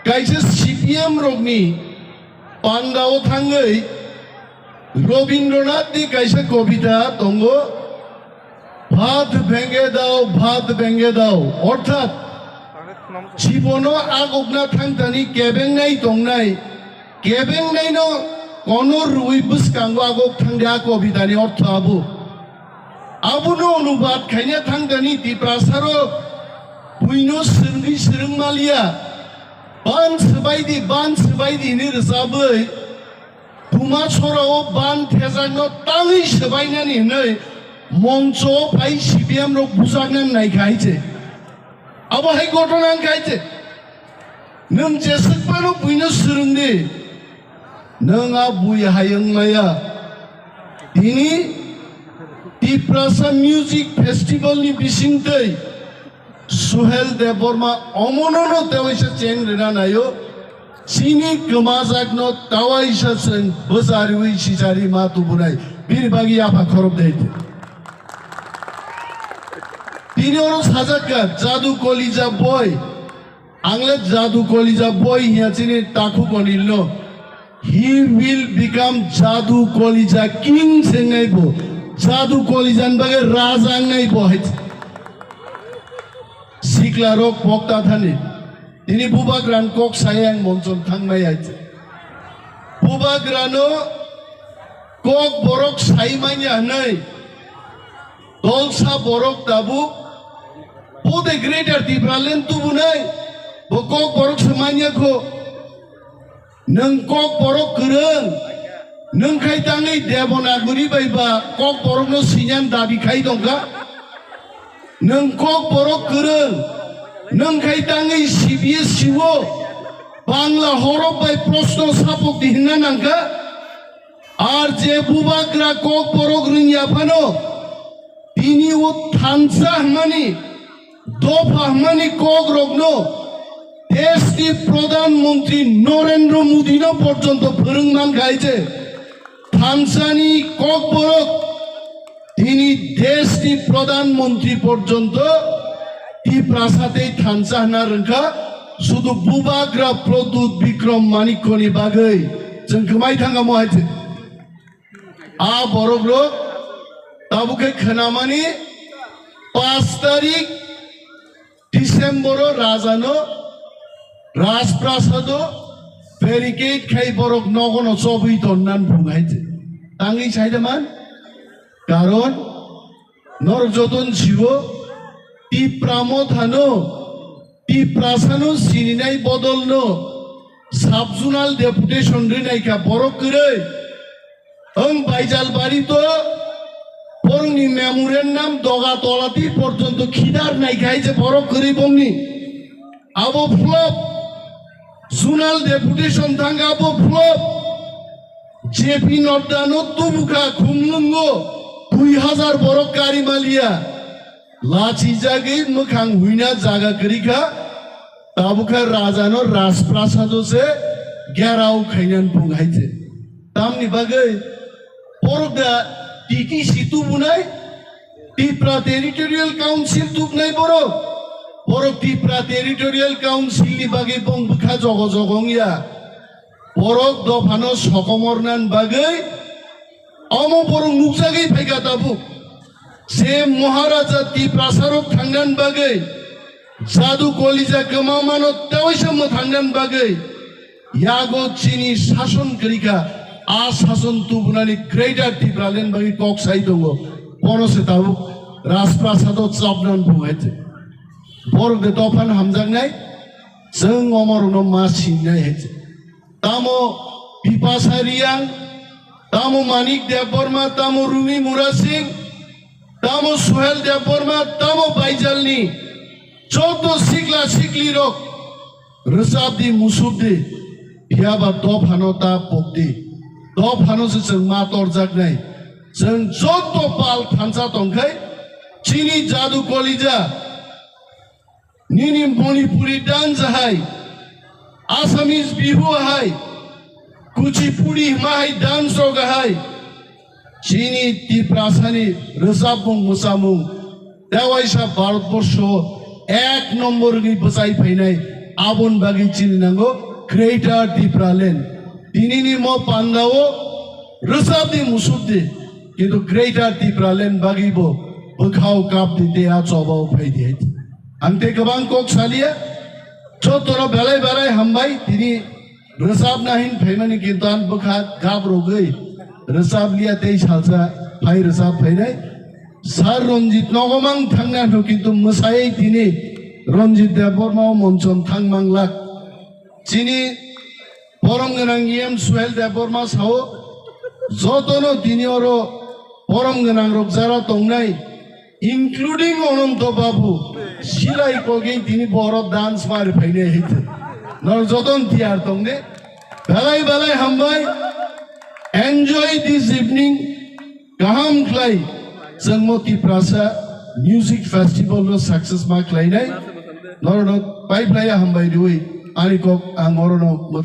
kaisa CPM rokni pandao thangai Rabindranath ni kaisa kobita tongo ভাত ভেঙে দাও অর্থাৎ জীবনো আগবনা থাংতানি কেবেং নাই তংনাই কেবেং নাই ন কোন রুই বুসকাঙ্গো আগব থাংদা কবিতানি অর্থ আবুনো অনুবাদ খাইনা থাংতানি তিপ্রাসারো বুইনো সরঙ্গি সরংমালিয়া বান সবাইদি नि रोजाबै कुमा सराव बान थेजानो ताङै सबायनानि नै मंच फाइ CPM रक बुजागनान नायखायचे आबो हाय घटनान खायचे नों जेसेबानो बुइनो सोलोंदे नोंआ बुइ हायंलाया दिनि तिप्रासा म्यूजिक फेस्टिवल नि बिसिंतै सुहेल देबबर्मा अमननो तेवैसा चेंग रेना नायो सिनी गोमाजागनो तावाइसा जों बोजारिवै सिजारि मातु बुनाय बिरबागि आफा खरब दैते তিনি ওর সাজাকা জাদু কলিজা বয় আংলে জাদু কলিজা বয় হিয়াচিনি তাকু কনিল হি উইল বিকাম জাদু কলিজা কিং সেঙ্গাইবো জাদু কলিজান বাগে রাজা নাইবো হাইছে সিকলারক বক্তা থানি তিনি বুবাগ্রান কক সায়াং মঞ্চন থাংমাই আইছে বুবাগ্রানো কক বরক সাইমাইয়া নাই দলসা বরক দাবু Bode greater Tipraland tubuh nai, bo kokborok semanya ko, neng kokborok kereng, neng kai tangai Dewanagari baiba kokborok no sinyan dabi kai dongka, neng kokborok kereng, neng kai tangai CBS siwo, Bangla horob bai prosno sapok dihina nangka, arje Bubagra kokborok ringya pano, tini wo thansah mani. দফাহমানি কগ্রগ্ন দেশটি প্রধানমন্ত্রী নরেন্দ্র মোদী পর্যন্ত ফরংনান গাইছে থানসানি ককবরক তিনি দেশটি প্রধানমন্ত্রী পর্যন্ত তিপ্রাসাতে থানসাহনা রংখা শুধু বুবাগ্রা প্রদূত বিক্রম মানিক্যনি বাগৈ जों गोमाय थांगा महायते आ बरग्रो ताबुके खोनामानि 5 तारिख डिसेम्बर राजानो राजप्रासादो बेरिकेड खाई बरक नगनो सबई तन्नान बुंगायते तांगै साइदामान कारण नरक जतन जिवो तिप्रामो थानो तिप्रासानो सिनिनाय बदलनो साबजुनाल डेपुटेशन रिनायका बरक करे ओं बाइजाल बारी तो বরংনি মেমোরিয়াল নাম দগা তলাতি পর্যন্ত খিদার নাই খাইছে বড় করে বংনি আবো ফ্লপ জোনাল ডেপুটেশন থাঙ্গা আবো ফ্লপ জেপি নড্ডানো তুবুকা খুমলুঙ্গো 2000 বড় গাড়ি মালিয়া লাচি জাগে মুখাং হুইনা জায়গা করিখা তাবুকা রাজানো রাজপ্রাসাদসে গেরাও খাইনান বুঙাইছে তামনি বাগে বড়দা TTC tubunai, Tipra Territorial Council tubnai borok Tipra Territorial Council ni bagi bong bukha jogong ya, borok dofano sokomornan bagai, amo borok nuksagai pega tabu, se Maharaja Tiprasarok thangan bagai, jadu kolija kemamano tawisam thangan bagai, yago chini sason kerika. आशासन तुबुनानि greater Tipraland बागि कक साइ दङ पनसे ताबु राजप्रासाद चाबनान बुङायते बरगदे दफान हामजांनाय जों अमरनो मासिनाय हेते तामो बिपासारियां तामो मानिक देबबर्मा तामो रुमि मुरा सिंह तामो सुहेल देबबर्मा तामो बाइजालनि चौध सिक्ला सिक्ली रक रोजाबदि मुसुबदि बियाबा दफानो ता पकदि दफानोसो जों मातर जागनाय जों जत पाल थानसा दंखाय चिनि जादु कलिजा निनि मणिपुरी डान्स हाय आसामिस बिहु हाय कुचिपुडी माहाय डान्स हाय चिनि तिप्रासानि रोजाबमुं मोसामुं देवाइसा भारतबर्ष 1 नम्बरनि बजाय फैनाय abon bagi chini nango Greater Tipraland tinini mo pandao resab di musud di কিন্তু Greater Tipraland bagi bo bekhau kap di dia coba upai dia ante kabang kok salia cotoro belai belai hambai tini resab nahin phaimani kintan bekhat gab rogai resab liya tei salsa phai resab phainai sar Ranjit nogomang thangna no kintu musai tini Ranjit Deborma monchon thangmang lak chini Porom ganang yem swell Deborma sao jotono tini oro Porom ganang rokjara tongnai including Ononto Babu silai kogeng tini boro dance mari phaine hite nor joton tiar tongne belai belai hambai enjoy this evening kaham khlai jangmo Tiprasa music festival no success ma khlai nai nor no pai playa hambai dui ani kok angoro no